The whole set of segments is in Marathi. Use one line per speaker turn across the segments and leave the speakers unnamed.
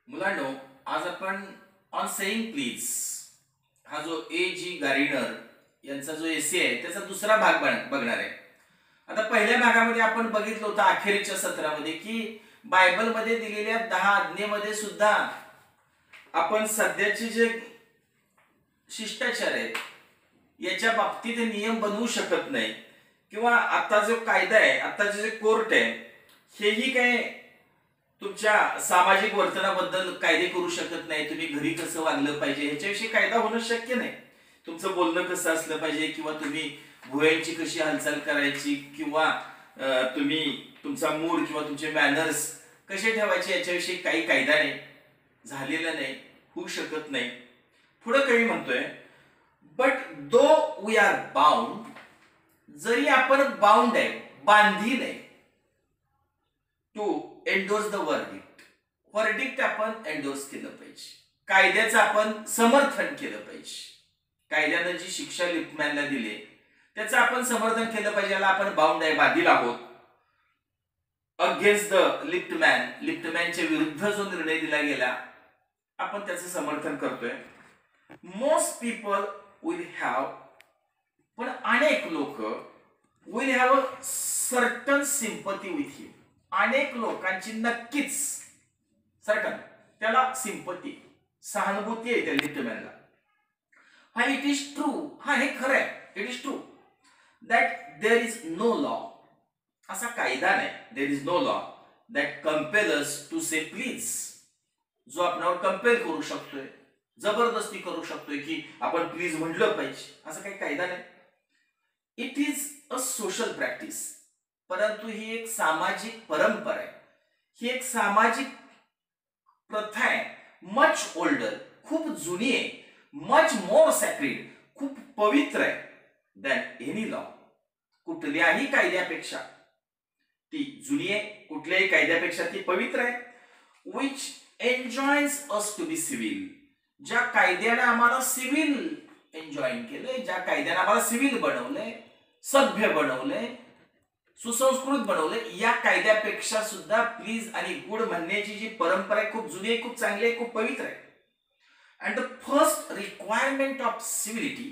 मुलांनो, आज आपण ऑन सेइंग प्लीज हा जो ए जी गार्डिनर यांचा जो एसे आहे त्याचा दुसरा भाग बघणार आहे. आता पहिल्या भागामध्ये आपण बघितलं होतं अखेरच्या सत्रामध्ये की बायबलमध्ये दिलेल्या 10 आज्ञेमध्ये सुद्धा आपण सध्याचे जे शिष्टाचार आहेत याच्या बाबतीत नियम बनवू शकत नाही, किंवा आता जो कायदा आहे, आताचे जे कोर्ट आहे, हेही काय तुमच्या सामाजिक वर्तनाबद्दल कायदे करू शकत नाही. तुम्ही घरी कसं वागलं पाहिजे ह्याच्याविषयी कायदा होणं शक्य नाही. तुमचं बोलणं कसं असलं पाहिजे, किंवा तुम्ही भुवयांची कशी हालचाल करायची, किंवा तुम्ही तुमचा मूड किंवा तुमचे मॅनर्स कसे ठेवायचे याच्याविषयी काही कायदा नाही, झालेला नाही, होऊ शकत नाही. पुढे काही म्हणतोय, but though we are bound, जरी आपण बाउंड आहे, बांधील आहे, टू एंडोर्स द वर्डिक्ट आपण एंडोर्स केलं पाहिजे. कायद्याचं आपण समर्थन केलं पाहिजे. कायद्यानं जी शिक्षा लिप्टमॅनला दिली त्याचं आपण समर्थन केलं पाहिजे. याला आपण बाउंड आहे, बांधील आहोत. अगेन्स्ट द लिप्टमॅनच्या विरुद्ध जो निर्णय दिला गेला आपण त्याचं समर्थन करतोय. मोस्ट पीपल विल हॅव, पण अनेक लोक will have a certain sympathy with him. अनेक लोकांची नक्कीच सर्टन त्याला सिंपथी, सहानुभूती आहे त्या लिप्टमॅनला. हा इट इज ट्रू, हा हे खरं आहे, it is true that there is no law, असा कायदा नाही, there is no law that compel us to say please, जो आपल्यावर कंपेल करू शकतोय, जबरदस्ती करू शकतोय की आपण प्लीज म्हटलं पाहिजे, असं काही कायदा नाही. It is a social practice, परंतु ही एक सामाजिक परंपरा आहे, ही एक सामाजिक प्रथा आहे. मच ओल्डर, खूप जुनी आहे. मच मोर सॅक्रेड, खूप पवित्र आहे. दॅन एनी लॉ, कुठल्याही कायद्यापेक्षा ती जुनी आहे, कुठल्याही कायद्यापेक्षा ती पवित्र आहे. Which enjoins us to be civil, ज्या कायद्याने आम्हाला सिव्हिल एन्जॉय केलंय, ज्या कायद्याने आम्हाला सिव्हिल बनवलंय, सभ्य बनवलंय, सुसंस्कृत बनवलंय, या कायद्यापेक्षा सुद्धा प्लीज आणि गुड म्हणण्याची जी परंपरा आहे खूप जुनी आहे, खूप चांगली आहे, खूप पवित्र आहे. And the first requirement of civility,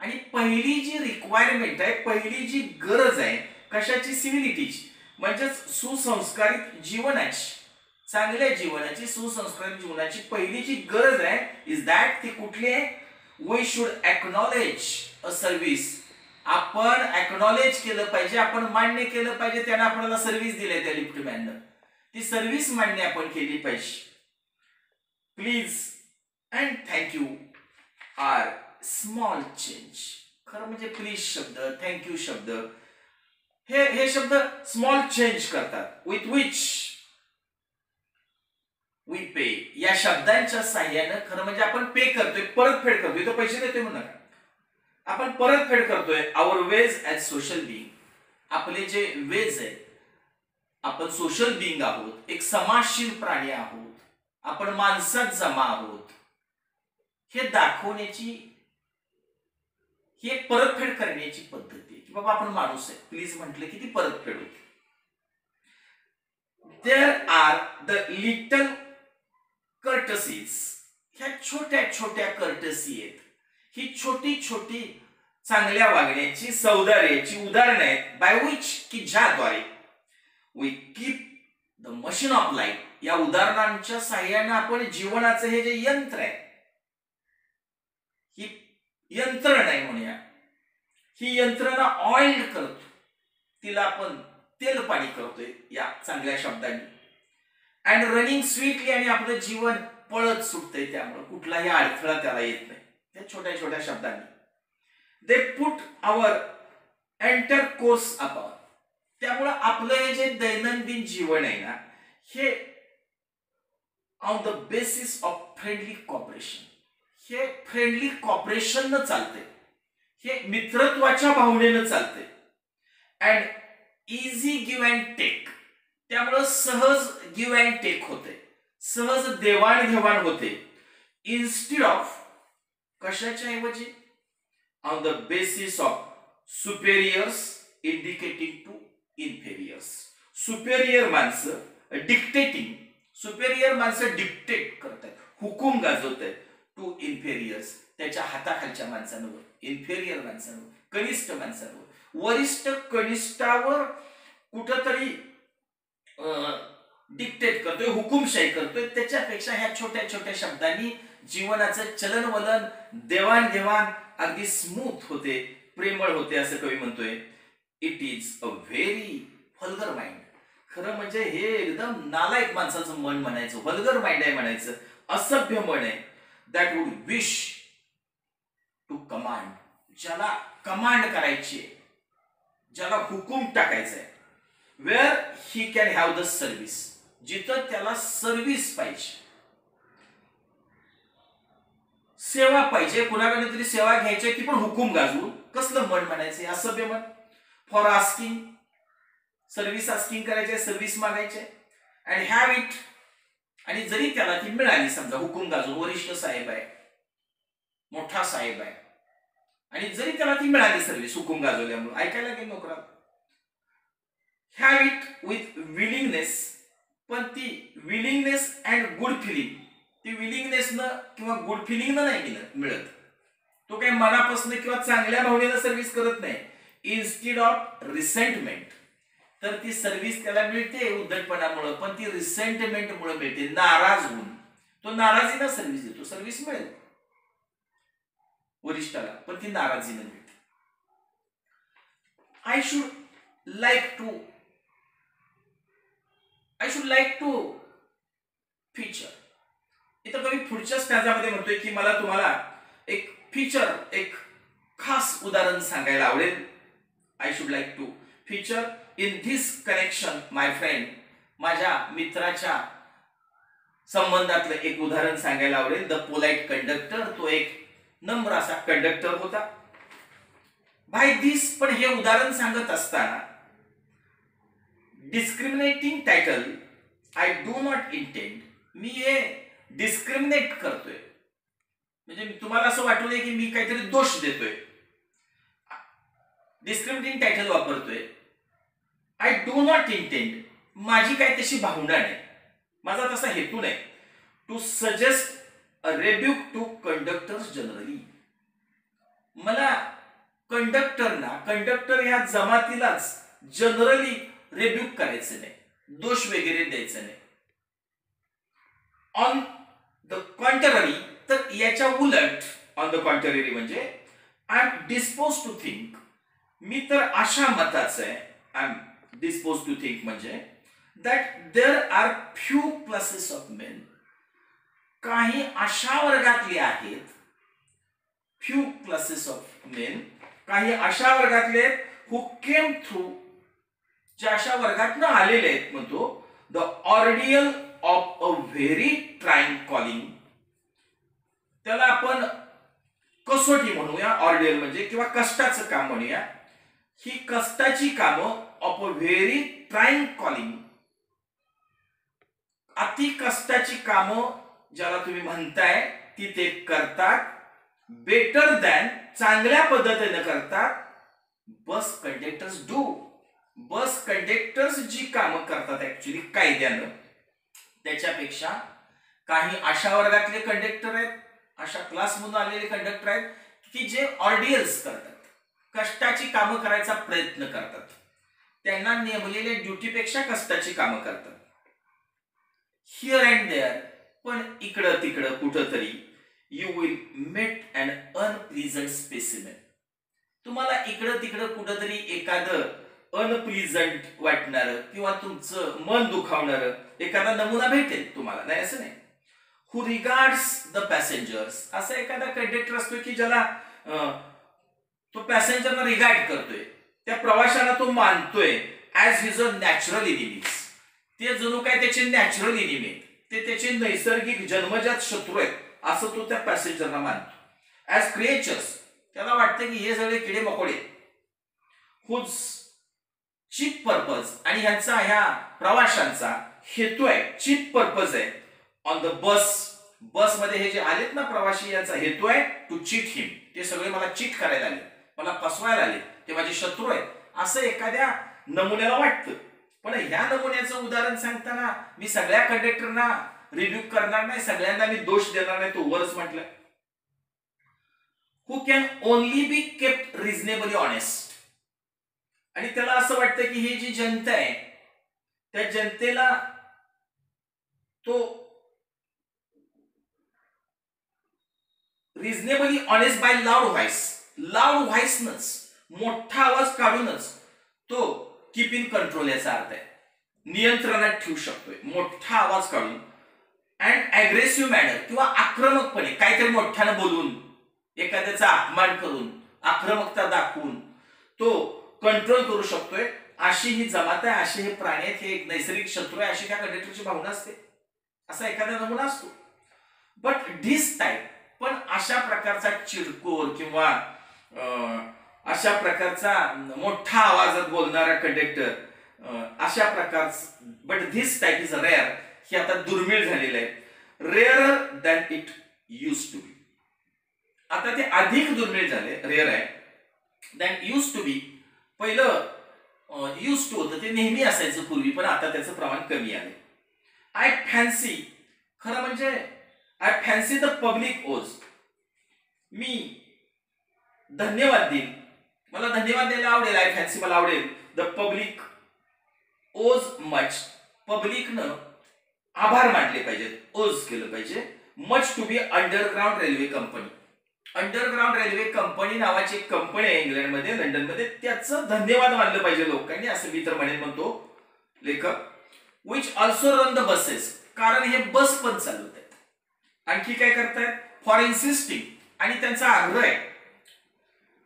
आणि पहिली जी रिक्वायरमेंट आहे, पहिली जी गरज आहे कशाची? सिव्हिलिटीची, म्हणजेच सुसंस्कारित जीवनाची, चांगल्या जीवनाची, सुसंस्कारित जीवनाची पहिली जी गरज आहे इज दॅट, ती कुठली आहे? We should acknowledge a service. आपण एक्नॉलेज केलं पाहिजे, आपण मान्य केलं पाहिजे, त्याने आपल्याला सर्व्हिस दिली त्या लिफ्टमॅननं, ती सर्व्हिस मान्य आपण केली पाहिजे. Please and thank you are small change. खरं म्हणजे प्लीज शब्द, थँक्यू शब्द, हे शब्द स्मॉल चेंज करतात. विथ विच वी पे, या शब्दांच्या साह्यानं खरं म्हणजे आपण पे करतोय, परतफेड करतोय, तो पैसे देतोय म्हणून आपण परतफेड करतोय. Our ways as social being, आपले जे वेज आहे, आपण सोशल बिईंग आहोत, एक समाजशील प्राणी आहोत, आपण माणसात जमा आहोत, हे दाखवण्याची ही एक परतफेड करण्याची पद्धती आहे की बाबा आपण माणूस आहे, प्लीज म्हटलं की ती परतफेड होते. देअर आर द लिटल कर्टसीज, ह्या छोट्या छोट्या कर्टसी आहेत, ही छोटी छोटी चांगल्या वागण्याची, सौंदर्याची उदाहरणं आहेत. बाय विच, की ज्याद्वारे we keep the machine of life, या उदाहरणांच्या साह्याने आपण जीवनाचं हे जे यंत्र आहे, ही यंत्रणा आहे म्हणूया, ही यंत्रणा ऑइल करतो, तिला आपण तेल पाणी करतोय या चांगल्या शब्दांनी. अँड रनिंग स्वीटली, आणि आपलं जीवन पळत सुटतंय, त्यामुळे कुठलाही अडथळा त्याला येत नाही त्या छोट्या छोट्या शब्दांनी. They put our intercourse upon, त्यामुळे आपलं हे जे दैनंदिन जीवन आहे ना, हे on the basis of friendly cooperation, हे फ्रेंडली कॉपरेशन न चालते, हे मित्रत्वाच्या भावनेनं चालते. And easy give and take, त्यामुळं सहज गिव्ह अँड टेक होते, सहज देवाणघेवाण होते. इन्स्टेड ऑफ, कशाच्या ऐवजी? On the basis of superiors indicating to inferiors. Superior माणसं डिक्टेटिंग, सुपेरियर माणसं डिक्टेट करतात, हुकूम गाजवतात टू इन्फेरियर्स, त्याच्या हाताखालच्या माणसांवर, इन्फेरियर माणसांवर, कनिष्ठ माणसांवर. वरिष्ठ कनिष्ठावर कुठंतरी डिक्टेट करतोय, हुकुमशाही करतोय. त्याच्यापेक्षा ह्या छोट्या छोट्या शब्दांनी जीवनाचं चलनवलन, देवाणघेवाण अगदी स्मूथ होते, प्रेमळ होते, असं कवी म्हणतोय. It is a very vulgar mind. खरं म्हणजे हे एकदम नालायक माणसाचं मन म्हणायचं, व्हल्गर माइंड आहे म्हणायचं, असभ्य मन आहे. That would wish to command, ज्याला कमांड करायची आहे, ज्याला हुकूम टाकायचा आहे. Where he can have the service, जिथं त्याला सर्व्हिस पाहिजे, सेवा पाहिजे, कुणाकडे तरी सेवा घ्यायची, ती पण हुकूम गाजवून. कसलं मन म्हणायचं, असभ्य मन. फॉर आस्किंग, सर्व्हिस आस्किंग करायचे, सर्व्हिस मागायचे. अँड हॅव इट, आणि जरी त्याला ती मिळाली, समजा हुकूम गाजवून, वरिष्ठ साहेब आहे, मोठा साहेब आहे, आणि जरी त्याला ती मिळाली सर्व्हिस हुकूम गाजवल्यामुळे, ऐकायला गेली नोकरात. हॅव इट विथ विलिंगनेस, पण ती विलिंगनेस अँड गुड फिलिंग, ती विलिंगनेसनं किंवा गुड फिलिंगनं नाही मिळत. तो काही मनापासून किंवा चांगल्या भावनेनं सर्व्हिस करत नाही. इन्स्टेड ऑफ रिसेंटमेंट, तर ती सर्व्हिस त्याला मिळते उद्धटपणामुळे, पण ती रिसेंटमेंटमुळे मिळते, नाराज होऊन. तो नाराजीनं सर्व्हिस देतो, सर्व्हिस मिळेल वरिष्ठाला, पण ती नाराजीनं मिळते. I should like to feature. इथं कवी पुढच्या स्टॅन्झामध्ये म्हणतोय की मला तुम्हाला एक फीचर, एक खास उदाहरण सांगायला आवडेल. I should like to feature in this connection my friend, माझ्या मित्राच्या संबंधातलं एक उदाहरण सांगायला आवडेल. द पोलाइट कंडक्टर, तो एक नम्र असा कंडक्टर होता. बाय दिस, पण हे उदाहरण सांगत असताना discriminating title I do not intend, मी हे डिस्क्रिमिनेट करतोय, म्हणजे तुम्हाला असं वाटू नये की मी काहीतरी दोष देतोय, डिस्क्रिमिनेटिंग टायटल वापरतोय. आय डू नॉट इंटेंड, माझी काही तशी भावना नाही, माझा तसा हेतू नाही. To suggest a rebuke to conductors generally, मला कंडक्टर ह्या जमातीलाच जनरली रेब्युक करायचं नाही, दोष वगैरे द्यायचं नाही. ऑन द कॉन्ट्ररी, तर याच्या उलट, ऑन द कॉन्ट्ररी म्हणजे I am disposed to think, मी तर अशा मताचं आहे, I am disposed to think म्हणजे that there are few classes of men, काही अशा वर्गातले आहेत, फ्यू क्लासेस ऑफ मेन, काही अशा वर्गातले हु केम थ्रू, जे अशा वर्गातनं आलेले आहेत, म्हणतो the ordeal of a very trying calling, त्याला आपण कसोटी म्हणूया, ऑर्डियल म्हणजे, किंवा कष्टाचं काम म्हणूया. ही कष्टाची कामं of a very trying calling, अति कष्टाची कामं ज्याला तुम्ही म्हणताय ती ते करतात. बेटर दॅन, चांगल्या पद्धतीने करतात. बस कंडक्टर्स डू, बस कंडक्टर्स जी कामं करतात ऍक्च्युली कायद्यानं, त्याच्यापेक्षा काही अशा वर्गातले कंडक्टर आहेत, अशा क्लासमधून आलेले कंडक्टर आहेत की जे ऑर्डियल्स करतात, कष्टाची कामं करायचा प्रयत्न करतात, त्यांना नेमलेल्या ड्युटीपेक्षा कष्टाची कामं करतात. हिअर अँड देअर, पण इकडं तिकडं कुठंतरी, you will met an unpleasant specimen, तुम्हाला इकडं तिकडं कुठंतरी एखादं अनप्लीजंट वाटणार किंवा तुमचं मन दुखावणार एखादा नमुना भेटेल तुम्हाला, नाही असं नाही. हु रिगार्ड्स द पॅसेंजर्स, असा एखादा कंडक्टर असतो की ज्याला तो पॅसेंजरना रिगार्ड करतोय, त्या प्रवाशाला तो मानतोय as his a natural enemies, ते जणू काय त्याचे नॅचरल एनिमी, ते त्याचे नैसर्गिक जन्मजात शत्रू आहेत असं तो त्या पॅसेंजरना मानतो. ऍज क्रिएचर्स, त्याला वाटतं की हे सगळे किडे मकोडे, हुज चीप पर्पज, आणि ह्यांचा ह्या प्रवाशांचा हेतू आहे, चीप पर्पज आहे. ऑन द बसमध्ये हे जे आलेत ना प्रवासी, यांचा हेतू आहे टू चीट हिम, ते सगळे मला चीट करायला आले, मला फसवायला आले, ते माझे शत्रू आहेत, असं एखाद्या नमुन्याला वाटतं. पण ह्या नमुन्याचं उदाहरण सांगताना मी सगळ्या कंडक्टरना रिव्ह्यू करणार नाही, सगळ्यांना मी दोष देणार नाही, तो वरच म्हटलं. Who can only be kept reasonably honest. आणि त्याला असं वाटतं की ही जी जनता आहे त्या जनतेला तो रिझनेबली ऑनेस्ट बाय लाऊड व्हॉइसनच, मोठा आवाज काढूनच तो कीप इन कंट्रोल याचा अर्थ आहे, नियंत्रणात ठेवू शकतोय मोठा आवाज काढून. अँड अग्रेसिव्ह मॅनर किंवा आक्रमकपणे काहीतरी मोठ्यानं बोलून, एखाद्याचा अपमान करून, आक्रमकता दाखवून तो कंट्रोल करू शकतोय. अशी ही जमात आहे, असे हे प्राणी आहेत, हे एक नैसर्गिक शत्रू आहे, अशी त्या कंडक्टरची भावना असते, असा एखादा नमुना असतो. बट धिस टाईप, पण अशा प्रकारचा चिडकोर किंवा अशा प्रकारचा मोठा आवाजात बोलणारा कंडक्टर, अशा प्रकारचं, but this type is rare, हे आता दुर्मिळ झालेलं आहे. Rarer than it used to be. आता ते अधिक दुर्मिळ झाले, रेअर आहे दॅन यूज टू बी. पहिलं यूज टू होतं, ते नेहमी असायचं पूर्वी, पण आता त्याचं प्रमाण कमी आहे. आय फॅन्सी, खरं म्हणजे आय फॅन्सी द पब्लिक ओज, मी धन्यवाद देईन, मला धन्यवाद द्यायला आवडेल. आय फॅन्सी, मला आवडेल. द पब्लिक ओज मच, पब्लिकनं आभार मानले पाहिजेत, ओज केलं पाहिजे. Much to be underground railway company. Underground railway company नावाची एक कंपनी आहे इंग्लंडमध्ये, लंडनमध्ये, त्याचं धन्यवाद मानलं पाहिजे लोकांनी, असं मी तर म्हणतो लेखक. Which also run the buses, कारण हे बस पण चालवत आहेत. आणखी काय करतायत, फॉर इन्सिस्टिंग, आणि त्यांचा आग्रह आहे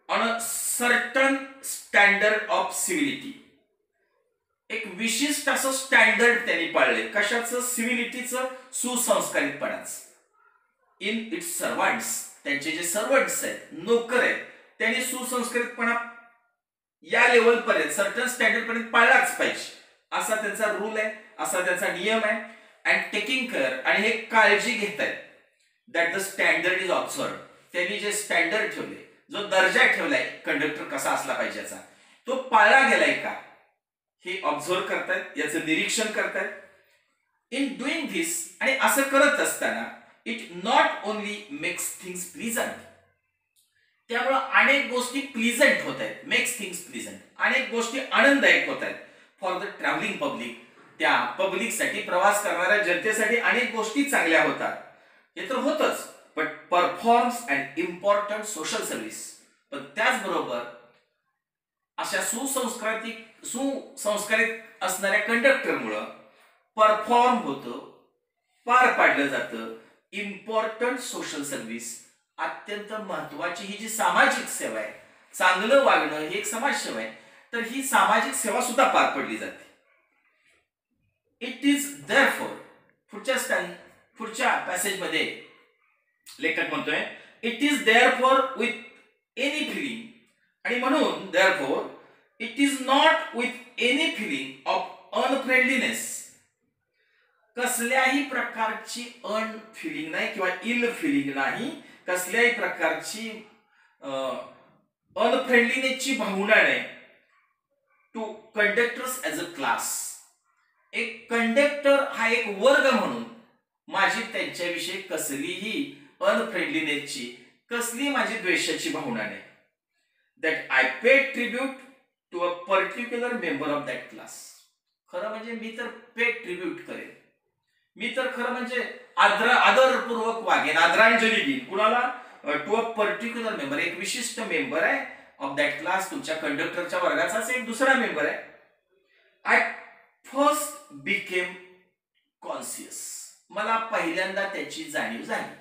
on a certain standard of civility, एक विशिष्ट असं स्टँडर्ड त्यांनी पाळले. कशाचं, सिव्हिलिटीचं, सुसंस्कारितपणाचं. इन इट्स सर्वंट्स, त्यांचे जे सर्वंट्स आहेत, नोकर आहेत, त्यांनी सुसंस्कृतपणा या लेवल पर्यंत, सर्टन स्टँडर्ड पर्यंत पाळलाच पाहिजे, असा त्यांचा रूल आहे, असा त्यांचा नियम आहे. अँड टेकिंग केअर, आणि हे काळजी घेत आहेत दॅट द स्टँडर्ड इज ऑब्झर्व्ड, त्यांनी जे स्टँडर्ड ठेवले, जो दर्जा ठेवलाय कंडक्टर कसा असला पाहिजे याचा, तो पाळला गेलाय का, हे ऑब्झर्व करतायत, याचं निरीक्षण करतायत. इन डुईंग धिस, आणि असं करत असताना, it not only makes things pleasant, त्यामुळं अनेक गोष्टी प्लीजंट होत आहेत, मेक्स थिंग्स प्लीजंट, अनेक गोष्टी आनंददायक होत आहेत. फॉर द ट्रॅव्हलिंग पब्लिक, त्या पब्लिकसाठी, प्रवास करणाऱ्या जनतेसाठी अनेक गोष्टी चांगल्या होतात, हे तर होतच. But performs and important social service, पण त्याचबरोबर अशा सुसंस्कारित असणाऱ्या कंडक्टरमुळं परफॉर्म होतं, पार पाडलं जातं इम्पॉर्टंट सोशल सर्व्हिस, अत्यंत महत्वाची ही जी सामाजिक सेवा आहे, चांगलं वागणं ही एक समाजसेवा आहे, तर ही सामाजिक सेवा सुद्धा पार पडली जाते. इट इज देअरफॉर, पुढच्या पॅसेजमध्ये लेखक म्हणतोय, it is therefore with any feeling, आणि म्हणून therefore it is not with any feeling of unfriendliness, कसल्याही प्रकारची फिलिंग नाही किंवा इल फिलिंग नाही, कसल्याही प्रकारची अनफ्रेंडलीनेसची भावना नाही. Two conductors as a class, एक कंडक्टर हा एक वर्ग म्हणून माझी त्यांच्याविषयी कसलीही अनफ्रेंडलीनेसची, कसली माझी द्वेषाची भावना नाही. That I pay tribute to a particular member of that class, खरं म्हणजे मी तर पे ट्रिब्यूट करेन, मी तर खरं म्हणजे आदरपूर्वक वागेन, आदरांजली देईन कुणाला, टू अ पर्टिक्युलर मेंबर, एक विशिष्ट मेंबर आहे ऑफ दॅट क्लास, तुमच्या कंडक्टरच्या वर्गाचाच एक दुसरा मेंबर आहे. आय फर्स्ट बिकेम कॉन्शियस, मला पहिल्यांदा त्याची जाणीव झाली,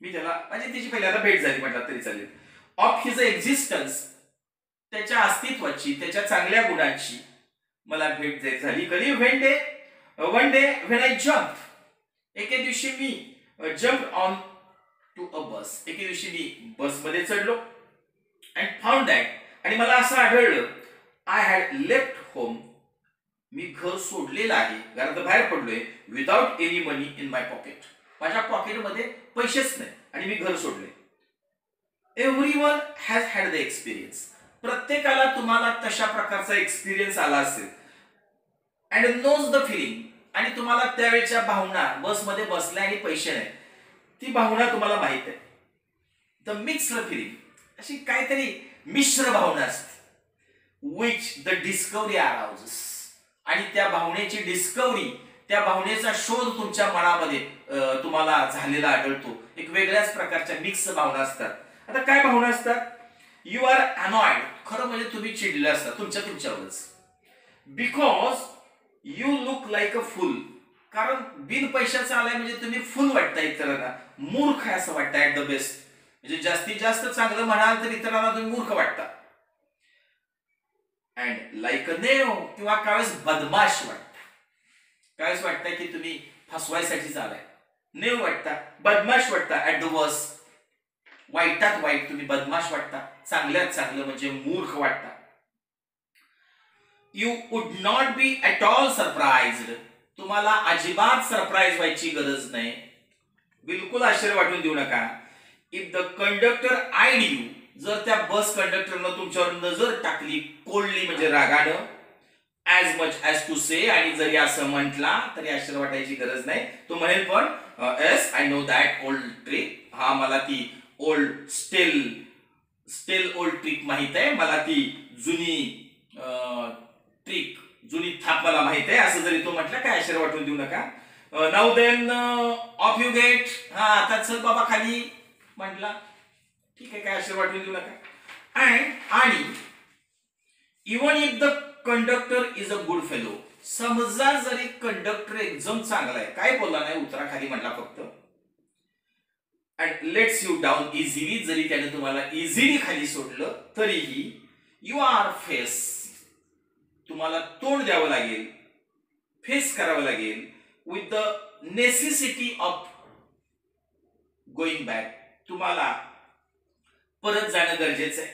मी त्याला म्हणजे त्याची पहिल्यांदा भेट झाली म्हटलं तरी चालेल. ऑफ हिज एक्झिस्टन्स, त्याच्या अस्तित्वाची, त्याच्या चांगल्या गुणांची मला भेट झाली. कधी one day when I jump, एके दिवशी मी जम्प ऑन टू अ बस, एके दिवशी मी बसमध्ये चढलो. अँड फाउंड दॅट, आणि मला असं आढळलं, आय हॅड लेफ्ट होम, मी घर सोडलेलं आहे, घरात बाहेर पडलोय, without any money in my pocket, माझ्या पॉकेटमध्ये पैसेच नाही आणि मी घर सोडले. Everyone has had the experience, प्रत्येकाला तुम्हाला तशा प्रकारचा एक्सपिरियन्स आला असेल. अँड नोज द फिलिंग, आणि तुम्हाला त्यावेळेच्या भावना, बसमध्ये बसल्या आणि पैसे नाही, ती भावना तुम्हाला माहित आहे. द मिक्स्ड फिलिंग, अशी काहीतरी मिश्र भावना असते. विच द डिस्कवरी अराउजेस, आणि त्या भावनेची डिस्कवरी, त्या भावनेचा शोध तुमच्या मनामध्ये तुम्हाला झालेला आढळतो. एक वेगळ्याच प्रकारच्या मिक्स भावना असतात. आता काय भावना असतात? यू आर अनॉइड, खरं म्हणजे तुम्ही चिडले असता तुमच्यावरच. Because you look like a fool, कारण बिन पैशाचा आलाय म्हणजे तुम्ही फुल वाटताय इतरांना, मूर्ख आहे असं वाटतं ऍट द बेस्ट. म्हणजे जास्तीत जास्त चांगलं म्हणाल तर इतरांना तुम्ही मूर्ख वाटता. अँड लाईक अ नेव, किंवा कावेळेस बदमाश वाटता. कावेळेस वाटतं की तुम्ही फसवायसाठीच आलाय. नेव वाटता, बदमाश वाटता ऍट द वर्स्ट. वाईटात वाईट तुम्ही बदमाश वाटता, चांगल्यात चांगलं म्हणजे मूर्ख वाटता. You would not be at all surprised, तुम्हाला अजिबात सरप्राईज व्हायची गरज नाही, बिलकुल आश्चर्य वाटून देऊ नका. If the conductor eyed you, जर त्या बस कंडक्टरनं तुमच्यावर नजर टाकली कोल्डली म्हणजे रागानं, ॲज मच ॲज टू से, आणि जरी असं म्हटला तरी आश्चर्य वाटायची गरज नाही. तो म्हणेल पण yes I know that old trick, हा मला ती ओल्ड स्टेल ओल्ड ट्रिक माहित आहे, मला ती जुनी ट्रिक, जुनी थाप मला माहित आहे, असं जरी तो म्हटला काय आश्चर्य वाटून देऊ नका. Now then off you get, हा आता चल बाबा खाली म्हटला, ठीक आहे, काय आश्चर्य वाटून देऊ नका. आणि even if the conductor is a good fellow, समजा जरी कंडक्टर एकदम चांगला आहे, काय बोलला नाही, उतरा खाली म्हटला फक्त, and let's you down easily, जरी त्याने तुम्हाला इझिली खाली सोडलं तरीही यू आर फेस, तुम्हाला तोंड द्यावं लागेल, फेस करावं लागेल with the necessity of going back, तुम्हाला परत जाणं गरजेचं आहे.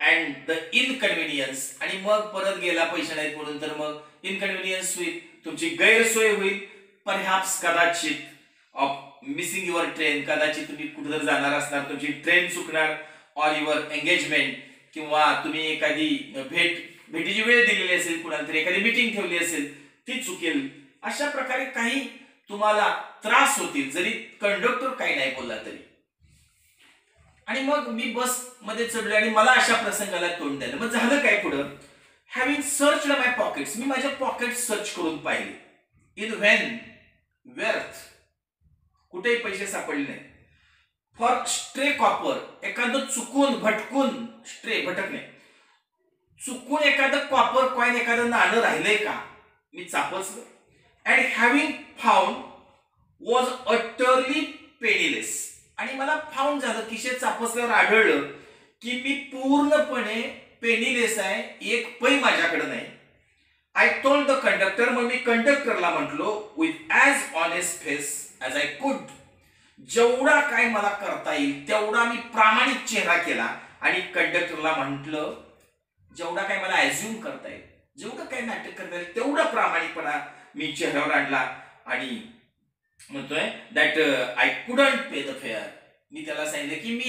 अँड द इनकन्व्हिनियन्स, आणि मग परत गेला पैसे नाहीत म्हणून तर मग इनकन्व्हिनियन्स होईल, तुमची गैरसोय होईल, परहॅप्स कदाचित ऑफ मिसिंग युअर ट्रेन, कदाचित तुम्ही कुठे जाणार असणार, तुमची ट्रेन चुकणार, ऑर युअर एंगेजमेंट, किंवा तुम्ही एखादी भेटीची वेळ दिलेली असेल कुणाला तरी, एखादी मीटिंग ठेवली असेल ती चुकेल, अशा प्रकारे काही तुम्हाला त्रास होतील जरी कंडक्टर काही नाही बोलला तरी. आणि मग मी बस मध्ये चढलो आणि मला अशा प्रसंगाला तोंड द्यायला, मग झालं काय पुढं? हॅव्हिंग सर्च माय पॉकेट्स, मी माझ्या पॉकेट सर्च करून पाहिले. इन व्हेन व्यर्थ, कुठेही पैसे सापडले नाही. फॉर स्ट्रे कॉपर, एखादं चुकून भटकून, स्ट्रे भटकणे, चुकून एखादं कॉपर कॉइन, एखादं नाणं राहिलंय का, मी चापसलं. And having found was utterly penniless, आणि मला फाउंड झालं, खिशेत चापसल्यावर आढळलं की मी पूर्णपणे पेनीलेस आहे, एक पै माझ्याकडे नाही. आय टोल्ड द कंडक्टर, मग मी कंडक्टरला म्हटलो with as honest face as I could, जेवढा काय मला करता येईल तेवढा मी प्रामाणिक चेहरा केला, आणि कंडक्टरला म्हटलं जेवढा काय मला ॲझ्युम करता येईल, जेवढं काय नाटक करता येईल तेवढा प्रामाणिकपणा मी चेहऱ्यावर आणला, आणि म्हणतोय that I couldn't pay the fare, मी त्याला सांगितलं की मी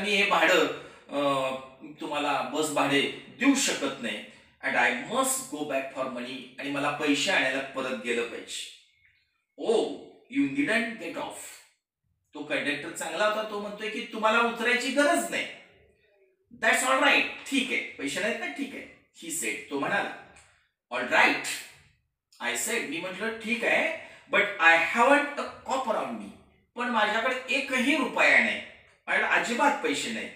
हे भाडं तुम्हाला बस भाडे देऊ शकत नाही, and I must go back for money, आणि मला पैसे आणायला परत गेलं पाहिजे. Oh you needn't get off, तो कंडक्टर चांगला होता, तो म्हणतोय की तुम्हाला उतरायची गरज नाही. दॅट्स ऑल राईट, ठीक आहे, पैसे नाहीत ना, ठीक आहे, ही सेड, तो म्हणाला. ऑल राईट आय सेड, मी म्हटलं ठीक आहे, but I haven't a copper on me, पण माझ्याकडे एकही रुपया नाही, माझ्याकडे अजिबात पैसे नाही.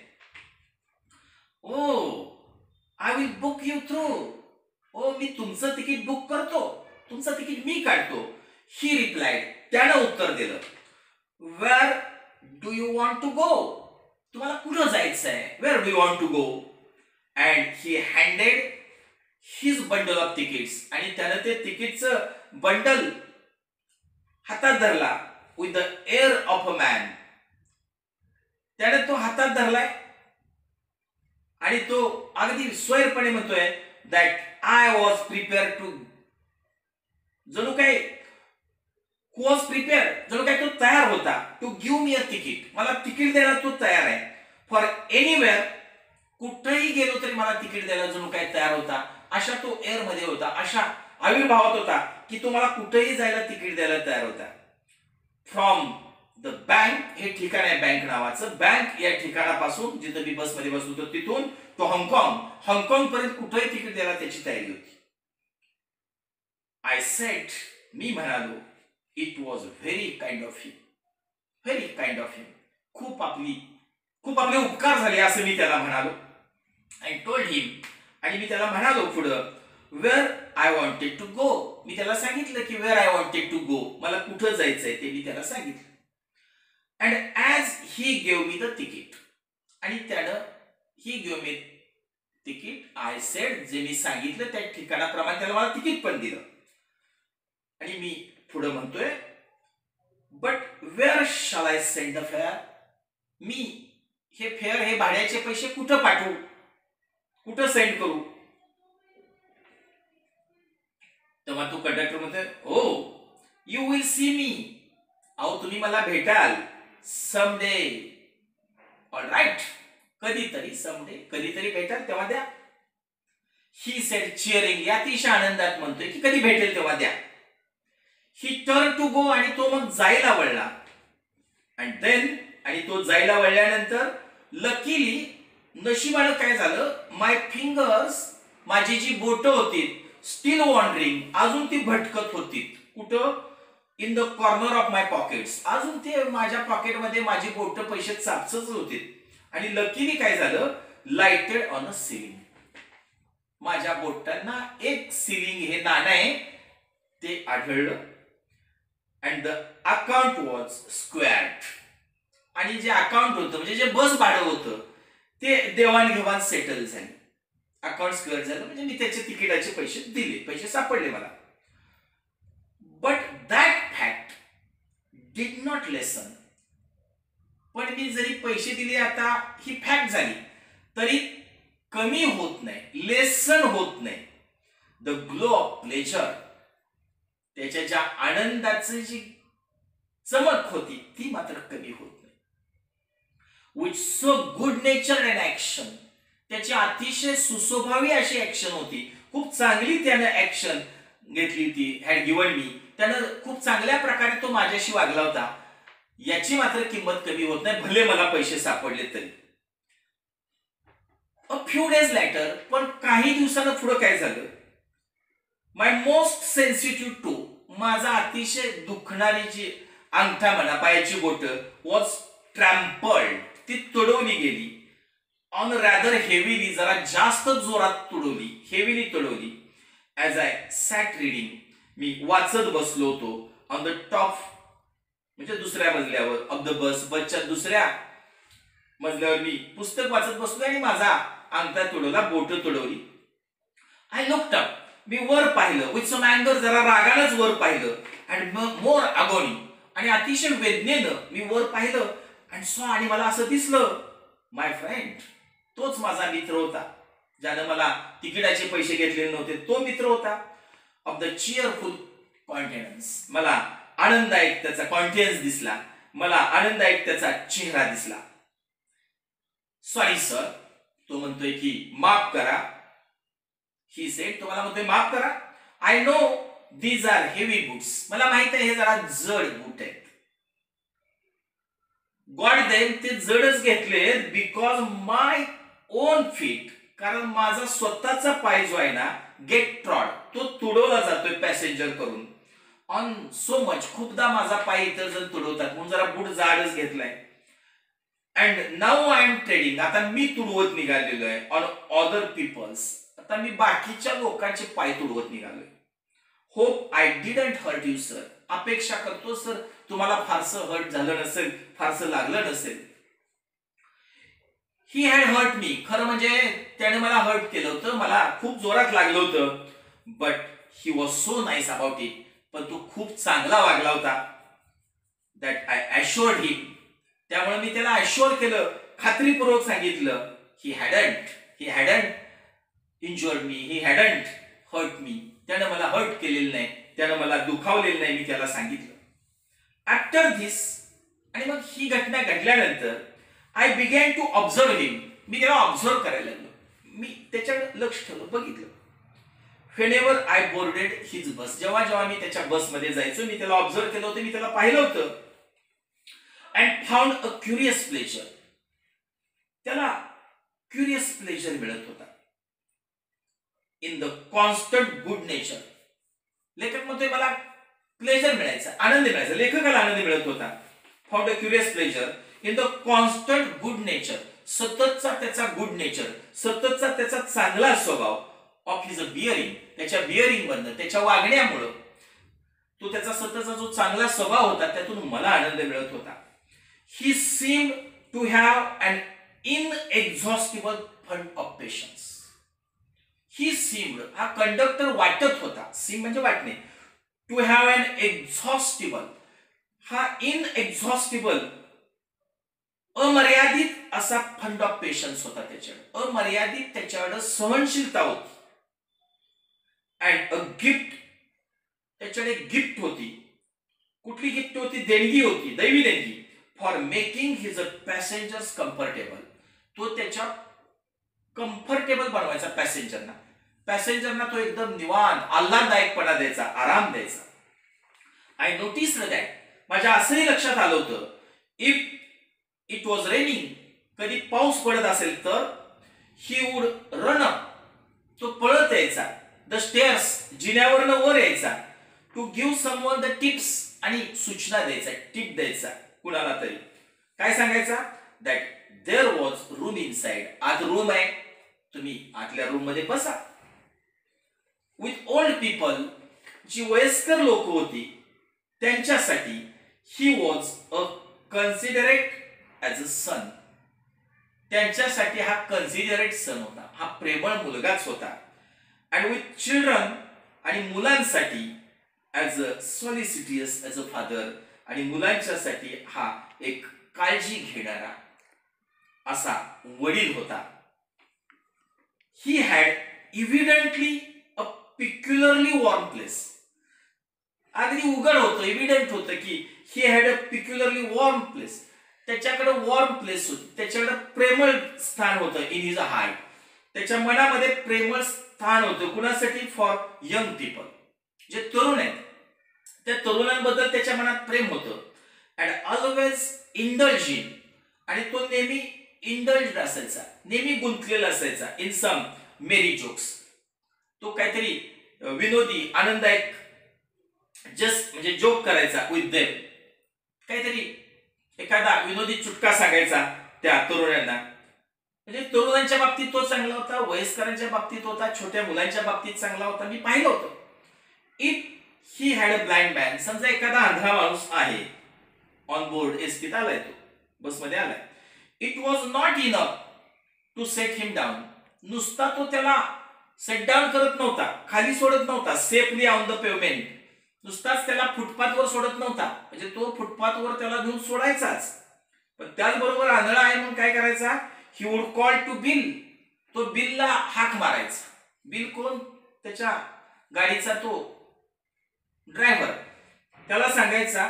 Oh I will book you through, oh मी तुमचं तिकीट बुक करतो, तुमचं तिकीट मी काढतो. ही रिप्लाइड, त्यानं उत्तर दिलं. Where do you want to go, तुम्हाला कुठं जायचं आहे, where do you want to go. And he handed his bundle of tickets, आणि त्यानं ते तिकीटचं बंडल हातात धरला with the air of a man, त्याने तो हातात धरलाय आणि तो अगदी स्वैरपणे म्हणतोय that I was prepare to, जणू काय वॉज प्रिपेअर, जणू काय तो तयार होता, to give me a ticket, मला तिकीट द्यायला तो तयार आहे. फॉर एनिवेअर, कुठेही गेलो तरी मला तिकीट द्यायला जणू काय तयार होता, अशा तो एअर मध्ये होता, अशा आविर्भावात होता की तुम्हाला कुठेही जायला तिकीट द्यायला तयार होता. फ्रॉम द बँक, हे ठिकाण आहे बँक नावाचं, बँक या ठिकाणापासून जिथं मी बसमध्ये बसलो होतो तिथून तो हाँगकाँग पर्यंत कुठेही तिकीट द्यायला त्याची तयारी होती. आय सेड, मी म्हणालो, it was very kind of him, very kind of him. खूप आपले उपकार झाले असं मी त्याला म्हणालो. आय टोल्ड हिम, आणि मी त्याला म्हणालो पुढं, where I wanted to go. मी त्याला सांगितलं की where I wanted to go, मला कुठं जायचंय ते मी त्याला सांगितलं. And as he gave me the ticket, आणि त्यानं he gave me ticket, I said, जे मी सांगितलं त्या ठिकाणाप्रमाणे त्याला मला तिकीट पण दिलं. आणि मी पुढे म्हणतोय, but where shall I send the fare. मी हे फेअर, हे भाड्याचे पैसे कुठं पाठवू, कुठं सेंड करू. तेव्हा तो कंडक्टर म्हणतोय, ओ यू विल सी मी, अहो तुम्ही मला भेटाल समडे. ऑल राईट, कधीतरी, समडे, कधीतरी भेटाल तेव्हा द्या. ही सेड चिअरिंग, अतिशय आनंदात म्हणतोय की कधी भेटेल तेव्हा द्या. ही टर्न टू गो, आणि तो मग जायला वळला. अँड देन, आणि तो जायला वळल्यानंतर लकीली, नशिबानं काय झालं, माय फिंगर्स, माझी जी बोट होती, स्टील वॉन्डरिंग, अजून ती भटकत होती. कुठं, in the corner of my pockets, अजून ते माझ्या पॉकेटमध्ये माझी बोट पैसे चापचच होते. आणि लकीली काय झालं, लाइटेड ऑन अ सिलिंग, माझ्या बोटांना एक सिलिंग हे नाणं आहे ते आढळलं. And the account was squared, आणि जे अकाउंट होतं म्हणजे जे बस भाडं होतं ते देवाणघेवाण सेटल झाली. अकाउंट स्क्वेअर झालं म्हणजे मी त्याचे तिकिटाचे पैसे दिले, पैसे सापडले मला. But that fact did not lesson, पण मी जरी पैसे दिले, आता ही फॅक्ट झाली, तरी कमी होत नाही, लेसन होत नाही. द ग्लो ऑफ प्लेजर, त्याच्या ज्या आनंदाची जी चमक होती ती मात्र कमी होत नाही. With so good nature and action, त्याची अतिशय सुस्वभावी अशी ऍक्शन होती, खूप चांगली त्यानं ऍक्शन घेतली होती, हॅड गिवन मी, त्यानं खूप चांगल्या प्रकारे तो माझ्याशी वागला होता, याची मात्र किंमत कमी होत नाही, भले मला पैसे सापडले तरी. अ फ्यू डेज लॅटर, पण काही दिवसानं पुढे काय झालं, माय मोस्ट सेन्सिटिव्ह टू, माझा अतिशय दुखणारी जी अंगठा म्हणा, पायाची बोट, वॉज ट्रॅम्पल्ड, ती तुडवली गेली. ऑन रॅदर हेवीली, जरा जास्त जोरात तुडवली, हेवीली तुडवली. ॲज आय सॅट रिडिंग, मी वाचत बसलो होतो. ऑन द टॉप, म्हणजे दुसऱ्या मजल्यावर, ऑफ द बस, बसच्या दुसऱ्या मजल्यावर मी पुस्तक वाचत बसलो आणि माझा अंगठा तुडवला, बोट तुडवली. आय लुक्ड अप, मी वर पाहिलं, विथ सम अँगर, जरा रागानच वर पाहिलं. अँड मोर अगोनी, आणि अतिशय वेदनेनं मी वर पाहिलं. अँड सॉ, आणि मला असं दिसलं, माय फ्रेंड, तोच माझा मित्र होता, ज्यानं मला तिकिटाचे पैसे घेतलेले नव्हते, तो मित्र होता. ऑफ द चिअरफुल कॉन्टेनन्स, मला आनंददायक त्याचा कॉन्टेन्स दिसला, मला आनंददायक त्याचा चेहरा दिसला. सॉरी सर, तो म्हणतोय की माफ करा. ही सेड, तो मला म्हणतोय माफ करा. I know these are heavy boots, मला माहित आहे हे जरा जड बूट आहेत. गॉड देम, ते जडच घेतले बिकॉज माय ओन फीट, कारण माझा स्वतःचा पाय जो आहे ना, गेट ट्रॉड, तो तुडवला जातोय पॅसेंजर करून. ऑन सो मच, खूपदा माझा पाय इतर जण तुडवतात, म्हणून जरा बूट जाडच घेतलाय. And now I am treading, आता मी तुडवत निघालेलो आहे. ऑन अदर पीपल्स, आता मी बाकीच्या लोकांचे पाय तुडवत निघालोय. Hope I didn't hurt you sir, अपेक्षा करतो सर तुम्हाला फारसं हर्ट झालं नसेल, फारसं लागलं नसेल. ही हॅड हर्ट मी, खरं म्हणजे त्याने मला हर्ट केलं होतं, मला खूप जोरात लागलं होतं. But he was so nice about it, पण तो खूप चांगला वागला होता. दॅट आय ॲश्युअर्ड हिम, त्यामुळे मी त्याला ॲश्युअर केलं, खात्रीपूर्वक सांगितलं, he hadn't injured me, he hadn't hurt me, त्यानं मला हर्ट केलेलं नाही, त्यानं मला दुखावलेलं नाही, मी त्याला सांगितलं. आफ्टर धिस, आणि मग ही घटना घडल्यानंतर, आय बिगॅन टू ऑब्झर्व हिम, मी त्याला ऑब्झर्व करायला लागलो, मी त्याच्याकडे लक्ष ठेवलं, बघितलं. व्हेनेवर आय बोर्डेड हिज बस, जेव्हा जेव्हा मी त्याच्या बसमध्ये जायचो, मी त्याला ऑब्झर्व केलं होतं, मी त्याला पाहिलं होतं. And found a curious pleasure, त्याला क्युरियस प्लेजर मिळत होता in the constant good nature. लेखक म्हणतोय मला प्लेजर मिळायचा, आनंद मिळायचा, लेखकाला आनंद मिळत होता. Found a curious pleasure in the constant good nature, सततचा त्याचा गुड नेचर, सततचा त्याचा चांगला स्वभाव. ऑफ हिज बिअरिंग, त्याच्या बिअरिंग मधनं, त्याच्या वागण्यामुळं, तो त्याचा सततचा जो चांगला स्वभाव होता त्यातून मला आनंद मिळत होता. He seemed to have an inexhaustible fund of patience. He seemed, हा कंडक्टर वाटत होता, सीम म्हणजे वाटणे, टू हॅव अन एक्झॉस्टिबल, हा इनएक्झॉस्टिबल अमर्यादित असा फंड ऑफ पेशन्स होता त्याच्याकडे, अमर्यादित त्याच्याकडे सहनशीलता होती. अँड अ गिफ्ट, त्याच्याकडे गिफ्ट होती. कुठली गिफ्ट होती? देणगी होती, दैवी देणगी. For making his passengers comfortable, तो त्याच्या कम्फर्टेबल बनवायचा पॅसेंजरना, पॅसेंजरना तो एकदम निवांत आल्हाददायकपणा द्यायचा, आराम द्यायचा. आय नोटिस दॅट, माझ्या असंही लक्षात आलं होतं, इफ इट वॉज रेनिंग, कधी पाऊस पडत असेल तर, ही वुड रन अप, तो पळत यायचा, द स्टेअर्स, जिन्यावरनं वर यायचा, to give someone the tips, आणि सूचना द्यायचा, टिप द्यायचा कुणाला तरी. काय सांगायचा? That there was room inside, आत रूम आहे, तुम्ही आतल्या रूम मध्ये बसा. विथ ओल्ड पीपल, जी वयस्कर लोक होती त्यांच्यासाठी, he was a considerate as a son, त्यांच्यासाठी हा कन्सिडरेट सन होता, हा प्रेमळ मुलगाच होता. अँड विथ चिल्ड्रन, आणि मुलांसाठी as a solicitous as a father, आणि मुलांच्यासाठी हा एक काळजी घेणारा असा वडील होता. He had evidently a peculiarly warm place, अगदी उघड होतं, इव्हिडंट होतं की he had a peculiarly warm place, त्याच्याकडे वॉर्म प्लेस होती, त्याच्याकडे प्रेमळ स्थान होतं. इन हिज हार्ट, त्याच्या मनामध्ये प्रेमळ स्थान होतं. कुणासाठी? फॉर यंग पीपल, जे तरुण आहेत त्या तरुणांबद्दल त्याच्या मनात प्रेम होतं. अँड ऑलवेज इंडल्जिंग, आणि तो नेहमी इंडल्ज्ड असायचा, नेहमी गुंतलेला असायचा. इन सम मेरी जोक्स, तो काहीतरी विनोदी आनंददायक जस्ट म्हणजे जोक करायचा विथ देम, काहीतरी एखादा विनोदी चुटका सांगायचा त्या तरुणांना. म्हणजे तरुणांच्या बाबतीत तो चांगला होता, वयस्करांच्या बाबतीत होता, छोट्या मुलांच्या बाबतीत चांगला होता. मी पाहिलं होतं. If he had a blind man, समजा एखादा आंधळा माणूस आहे, ऑन बोर्ड एसटीत आलाय, तो बसमध्ये आलाय, it was not enough to set him down, नुसता तो त्याला सेट डाऊन करत नव्हता, खाली सोडत नव्हता, सेफली ऑन द पेवमेंट, नुसताच त्याला फुटपाथवर सोडत नव्हता, म्हणजे तो फुटपाथवर त्याला घेऊन सोडायचाच, पण त्याचबरोबर आंधळा आहे म्हणून काय करायचा? He would call to Bill, तो बिलला हाक मारायचा. बिल कोण? त्याच्या गाडीचा तो ड्रायव्हर, त्याला सांगायचा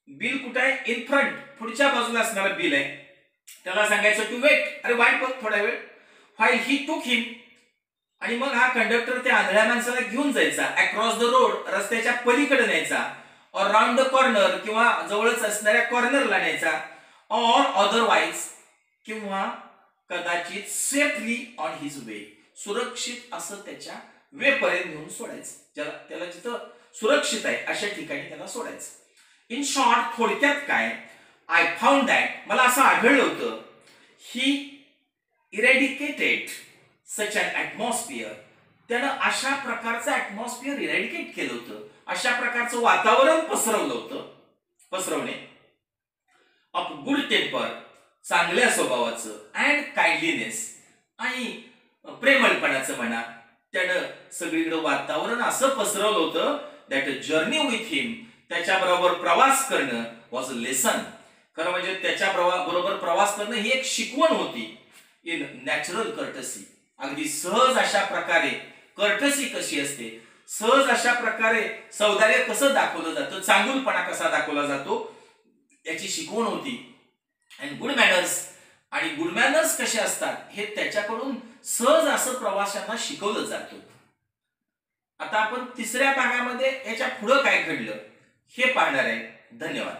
बिल कुठे आहे? इन फ्रंट, पुढच्या बाजूला असणारा बिल आहे, त्याला सांगायचं टू वेट, अरे वाट बघ थोडा वेळ. व्हाईल ही टूक हिम, आणि मग हा कंडक्टर त्या आंधळ्या माणसाला घेऊन जायचा अक्रॉस द रोड, रस्त्याच्या पलीकडे न्यायचा, और राउंड द कॉर्नर, किंवा जवळच असणाऱ्या कॉर्नरला न्यायचा, और अदरवाईज, किंवा कदाचित सेफली ऑन हिज वे, सुरक्षित असं त्याच्या वे पर्यंत घेऊन सोडायचं, ज्याला त्याला जिथं सुरक्षित आहे अशा ठिकाणी त्याला सोडायचं. इन शॉर्ट, थोडक्यात काय, आय फाउंड दॅट, मला असं आढळलं होतं, ही इरॅडिकेटेड सच अन ॲटमॉस्फिअर, त्यानं अशा प्रकारचं ॲटमॉस्फिअर इरॅडिकेट केलं होतं, अशा प्रकारचं वातावरण पसरवलं होतं, पसरवणे, ऑफ गुड टेम्पर, चांगल्या स्वभावाचं, अँड काइंडलीनेस, आणि प्रेमळपणाचं म्हणा, त्यानं सगळीकडे वातावरण असं पसरवलं होतं दॅट अ जर्नी विथ हिम, त्याच्याबरोबर प्रवास करणं वॉज अ लेसन, खरं म्हणजे त्याच्या बरोबर प्रवास करणं ही एक शिकवण होती. इन नॅचरल कर्टसी, अगदी सहज अशा प्रकारे कर्टसी कशी असते, सहज अशा प्रकारे सौंदर्य कसं दाखवलं जातं, चांगुलपणा कसा दाखवला जातो, याची शिकवण होती. अँड गुड मॅनर्स, आणि गुड मॅनर्स कसे असतात हे त्याच्याकडून सहज असं प्रवाशांना शिकवलं जातं. आता आपण तिसऱ्या भागामध्ये याच्या पुढं काय घडलं हे पाहणार आहे. धन्यवाद.